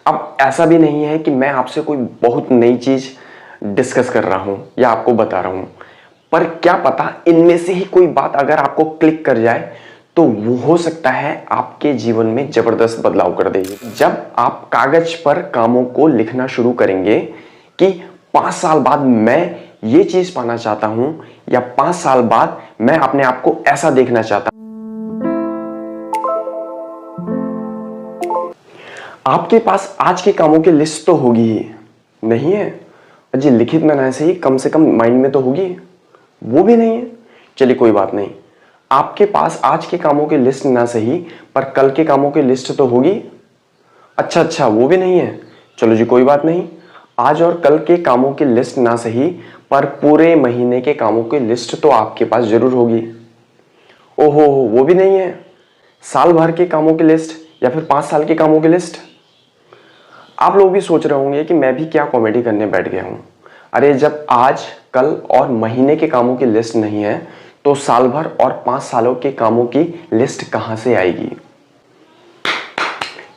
अब ऐसा भी नहीं है कि मैं आपसे कोई बहुत नई चीज डिस्कस कर रहा हूं या आपको बता रहा हूं, पर क्या पता इनमें से ही कोई बात अगर आपको क्लिक कर जाए तो वो हो सकता है आपके जीवन में जबरदस्त बदलाव कर देगी। जब आप कागज पर कामों को लिखना शुरू करेंगे कि 5 साल बाद मैं ये चीज पाना चाहता हूं या 5 साल बाद मैं अपने आप को ऐसा देखना चाहता हूं, आपके पास आज के कामों की लिस्ट तो होगी ही, नहीं है जी? लिखित में ना से ही कम से कम माइंड में तो होगी, वो भी नहीं है। चलिए कोई बात नहीं, आपके पास आज के कामों की लिस्ट ना सही पर कल के कामों की लिस्ट तो होगी। अच्छा, वो भी नहीं है। चलो जी कोई बात नहीं, आज और कल के कामों की लिस्ट ना सही पर पूरे महीने के कामों की लिस्ट तो आपके पास जरूर होगी। ओहो, वो भी नहीं है। साल भर के कामों की लिस्ट या फिर 5 साल के कामों की लिस्ट। आप लोग भी सोच रहे होंगे कि मैं भी क्या कॉमेडी करने बैठ गया हूं। अरे जब आज कल और महीने के कामों की लिस्ट नहीं है तो साल भर और 5 सालों के कामों की लिस्ट कहां से आएगी?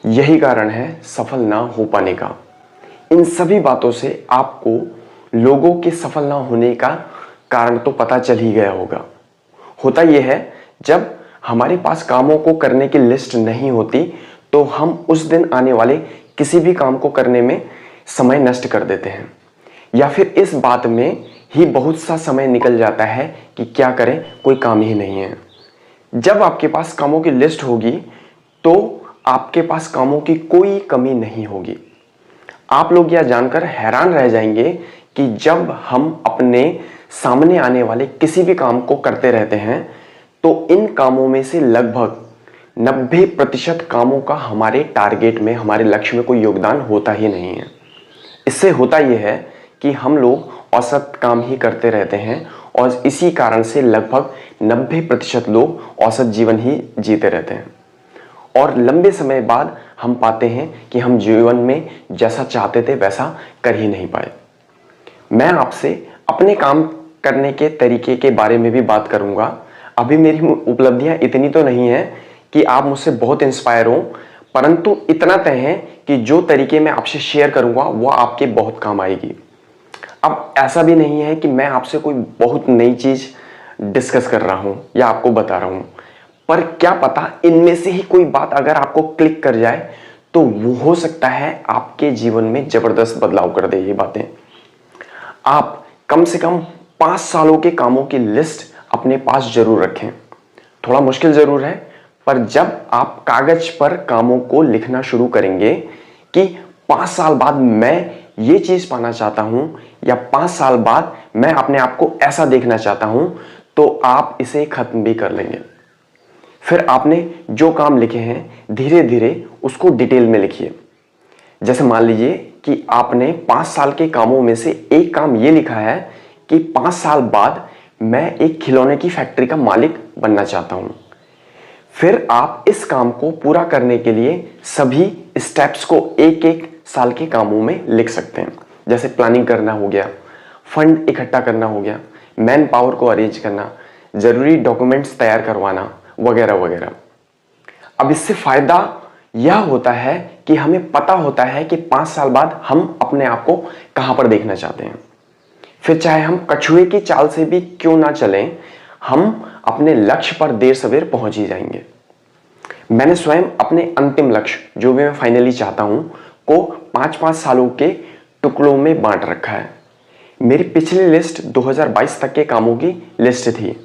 यही कारण है सफल ना हो पाने का। इन सभी बातों से आपको लोगों के सफल ना होने का कारण तो पता चल ही गया होगा। होता यह है, जब हमारे पास कामों को करने की लिस्ट नहीं होती तो हम उस दिन आने वाले किसी भी काम को करने में समय नष्ट कर देते हैं, या फिर इस बात में ही बहुत सा समय निकल जाता है कि क्या करें, कोई काम ही नहीं है। जब आपके पास कामों की लिस्ट होगी तो आपके पास कामों की कोई कमी नहीं होगी। आप लोग यह जानकर हैरान रह जाएंगे कि जब हम अपने सामने आने वाले किसी भी काम को करते रहते हैं तो इन कामों में से लगभग 90% कामों का हमारे टारगेट में, हमारे लक्ष्य में कोई योगदान होता ही नहीं है। इससे होता यह है कि हम लोग औसत काम ही करते रहते हैं और इसी कारण से लगभग 90% लोग औसत जीवन ही जीते रहते हैं और लंबे समय बाद हम पाते हैं कि हम जीवन में जैसा चाहते थे वैसा कर ही नहीं पाए। मैं आपसे अपने काम करने के तरीके के बारे में भी बात करूंगा। अभी मेरी उपलब्धियां इतनी तो नहीं है कि आप मुझसे बहुत इंस्पायर हो, परंतु इतना तय है कि जो तरीके मैं आपसे शेयर करूंगा वो आपके बहुत काम आएगी। अब ऐसा भी नहीं है कि मैं आपसे कोई बहुत नई चीज डिस्कस कर रहा हूं या आपको बता रहा हूं, पर क्या पता इनमें से ही कोई बात अगर आपको क्लिक कर जाए तो वो हो सकता है आपके जीवन में जबरदस्त बदलाव कर दे। ये बातें आप कम से कम 5 सालों के कामों की लिस्ट अपने पास जरूर रखें। थोड़ा मुश्किल जरूर है, पर जब आप कागज पर कामों को लिखना शुरू करेंगे कि 5 साल बाद मैं ये चीज पाना चाहता हूं या 5 साल बाद मैं अपने आप को ऐसा देखना चाहता हूं, तो आप इसे खत्म भी कर लेंगे। फिर आपने जो काम लिखे हैं धीरे धीरे उसको डिटेल में लिखिए। जैसे मान लीजिए कि आपने 5 साल के कामों में से एक काम ये लिखा है कि 5 साल बाद मैं एक खिलौने की फैक्ट्री का मालिक बनना चाहता हूं। फिर आप इस काम को पूरा करने के लिए सभी स्टेप्स को एक एक साल के कामों में लिख सकते हैं। जैसे प्लानिंग करना हो गया, फंड इकट्ठा करना हो गया, मैन पावर को अरेंज करना, जरूरी डॉक्यूमेंट्स तैयार करवाना वगैरह वगैरह। अब इससे फायदा यह होता है कि हमें पता होता है कि 5 साल बाद हम अपने आप को कहां पर देखना चाहते हैं। फिर चाहे हम कछुए की चाल से भी क्यों ना चलें, हम अपने लक्ष्य पर देर सवेर पहुंच ही जाएंगे। मैंने स्वयं अपने अंतिम लक्ष्य, जो भी मैं फाइनली चाहता हूं, को 5-5 सालों के टुकड़ों में बांट रखा है। मेरी पिछली लिस्ट 2022 तक के कामों की लिस्ट थी।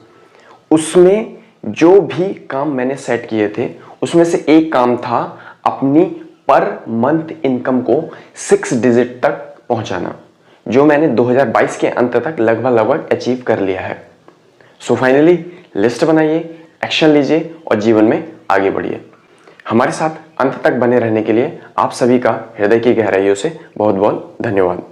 उसमें जो भी काम मैंने सेट किए थे उसमें से एक काम था अपनी पर मंथ इनकम को 6 डिजिट तक पहुंचाना, जो मैंने 2022 के अंत तक लगभग अचीव कर लिया है। सो फाइनली लिस्ट बनाइए, एक्शन लीजिए और जीवन में आगे बढ़िए। हमारे साथ अंत तक बने रहने के लिए आप सभी का हृदय की गहराइयों से बहुत बहुत धन्यवाद।